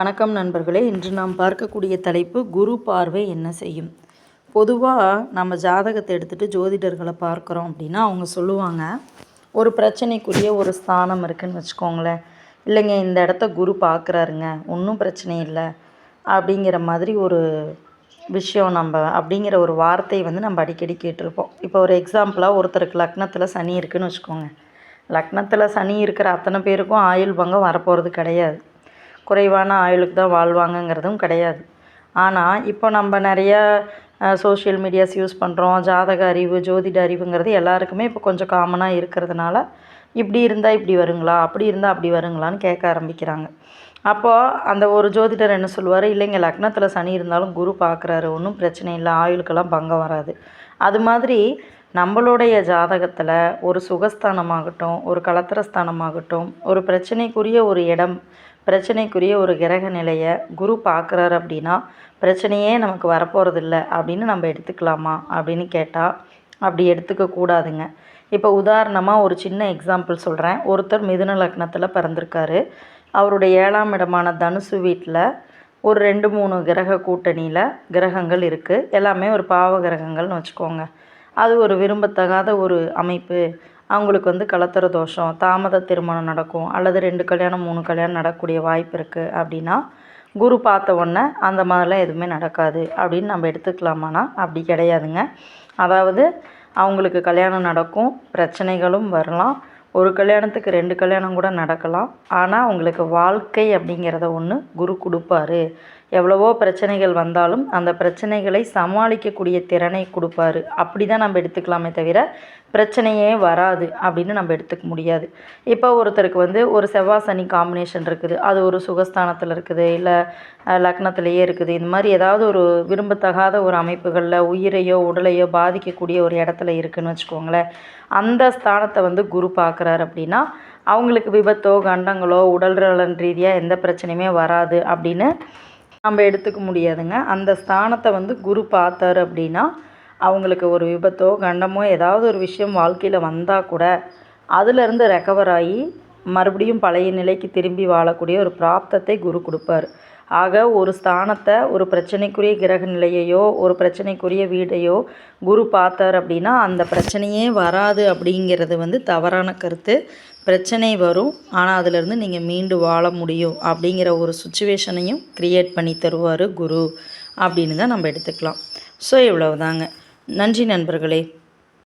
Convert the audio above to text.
வணக்கம் நண்பர்களே. இன்று நாம் பார்க்கக்கூடிய தலைப்பு குரு பார்வை என்ன செய்யும். பொதுவாக நம்ம ஜாதகத்தை எடுத்துகிட்டு ஜோதிடர்களை பார்க்குறோம் அப்படின்னா அவங்க சொல்லுவாங்க, ஒரு பிரச்சனைக்குரிய ஒரு ஸ்தானம் இருக்குதுன்னு வச்சுக்கோங்களேன். இல்லைங்க, இந்த இடத்த குரு பார்க்குறாருங்க, ஒன்றும் பிரச்சனை இல்லை அப்படிங்கிற மாதிரி ஒரு விஷயம் அப்படிங்கிற ஒரு வார்த்தை நம்ம அடிக்கடி கேட்டிருப்போம். இப்போ ஒரு எக்ஸாம்பிளாக ஒருத்தருக்கு லக்னத்தில் சனி இருக்குதுன்னு வச்சுக்கோங்க. லக்னத்தில் சனி இருக்கிற அத்தனை பேருக்கும் ஆயுள் பங்கம் வரப்போகிறது கிடையாது. குறைவான ஆயுளுக்கு தான் வாழ்வாங்கங்கிறதும் கிடையாது. ஆனால் இப்போ நம்ம நிறையா சோஷியல் மீடியாஸ் யூஸ் பண்ணுறோம். ஜாதக அறிவு, ஜோதிட அறிவுங்கிறது எல்லாருக்குமே இப்போ கொஞ்சம் காமனாக இருக்கிறதுனால, இப்படி இருந்தால் இப்படி வருங்களா, அப்படி இருந்தால் அப்படி வருங்களான்னு கேட்க ஆரம்பிக்கிறாங்க. அப்போது அந்த ஒரு ஜோதிடர் என்ன சொல்லுவார், இல்லைங்க லக்னத்தில் சனி இருந்தாலும் குரு பார்க்குறாரு, ஒன்றும் பிரச்சனை இல்லை, ஆயுளுக்கெல்லாம் பங்கம் வராது. அது மாதிரி நம்மளுடைய ஜாதகத்தில் ஒரு சுகஸ்தானமாகட்டும், ஒரு கலத்திரஸ்தானமாகட்டும், ஒரு பிரச்சனைக்குரிய ஒரு இடம், பிரச்சனைக்குரிய ஒரு கிரக நிலையை குரு பார்க்குறாரு அப்படின்னா பிரச்சனையே நமக்கு வரப்போகிறதில்ல அப்படின்னு நம்ம எடுத்துக்கலாமா அப்படின்னு கேட்டால் அப்படி எடுத்துக்க கூடாதுங்க. இப்போ உதாரணமாக ஒரு சின்ன எக்ஸாம்பிள் சொல்கிறேன். ஒருத்தர் மிதுன லக்னத்தில் பிறந்திருக்காரு. அவருடைய 7ஆம் இடமான தனுசு வீட்டில் ஒரு 2-3 கிரக கூட்டணியில் கிரகங்கள் இருக்குது. எல்லாமே ஒரு பாவ கிரகங்கள்னு வச்சுக்கோங்க. அது ஒரு விரும்பத்தகாத ஒரு அமைப்பு. அவங்களுக்கு கலத்திர தோஷம், தாமத திருமணம் நடக்கும், அல்லது 2 கல்யாணம் 3 கல்யாணம் நடக்கக்கூடிய வாய்ப்பு இருக்குது அப்படின்னா, குரு பார்த்த உடனே அந்த மாதிரிலாம் எதுவுமே நடக்காது அப்படின்னு நம்ம எடுத்துக்கலாமானா அப்படி கிடையாதுங்க. அதாவது அவங்களுக்கு கல்யாணம் நடக்கும், பிரச்சனைகளும் வரலாம், ஒரு கல்யாணத்துக்கு 2 கல்யாணம் கூட நடக்கலாம். ஆனால் அவங்களுக்கு வாழ்க்கை அப்படிங்கிறத ஒன்று குரு கொடுப்பாரு. எவ்வளவோ பிரச்சனைகள் வந்தாலும் அந்த பிரச்சனைகளை சமாளிக்கக்கூடிய திறனை கொடுப்பாரு. அப்படி தான் நம்ம எடுத்துக்கலாமே தவிர பிரச்சனையே வராது அப்படின்னு நம்ம எடுத்துக்க முடியாது. இப்போ ஒருத்தருக்கு ஒரு செவ்வாய் சனி காம்பினேஷன் இருக்குது, அது ஒரு சுகஸ்தானத்தில் இருக்குது, இல்லை லக்னத்திலேயே இருக்குது. இந்த மாதிரி ஏதாவது ஒரு விரும்பத்தகாத ஒரு அமைப்புகளில் உயிரையோ உடலையோ பாதிக்கக்கூடிய ஒரு இடத்துல இருக்குதுன்னு வச்சுக்கோங்களேன். அந்த ஸ்தானத்தை குரு பார்க்குறாரு அப்படின்னா அவங்களுக்கு விபத்தோ கண்டங்களோ உடல் நலன் ரீதியாக எந்த பிரச்சனையுமே வராது அப்படின்னு நம்ம எடுத்துக்க முடியாதுங்க. அந்த ஸ்தானத்தை குரு பார்த்தாரு அப்படின்னா அவங்களுக்கு ஒரு விபத்தோ கண்டமோ ஏதாவது ஒரு விஷயம் வாழ்க்கையில் வந்தால் கூட அதிலிருந்து ரெக்கவர் ஆகி மறுபடியும் பழைய நிலைக்கு திரும்பி வாழக்கூடிய ஒரு பிராப்தத்தை குரு கொடுப்பார். ஆக ஒரு ஸ்தானத்தை, ஒரு பிரச்சனைக்குரிய கிரக நிலையையோ ஒரு பிரச்சனைக்குரிய வீடையோ குரு பார்த்தார் அப்படின்னா அந்த பிரச்சனையே வராது அப்படிங்கிறது தவறான கருத்து. பிரச்சனை வரும், ஆனால் அதிலிருந்து நீங்கள் மீண்டு வாழ முடியும் அப்படிங்கிற ஒரு சுச்சுவேஷனையும் க்ரியேட் பண்ணி தருவார் குரு அப்படின்னு தான் நம்ம எடுத்துக்கலாம். ஸோ இவ்வளவுதாங்க. நன்றி நண்பர்களே.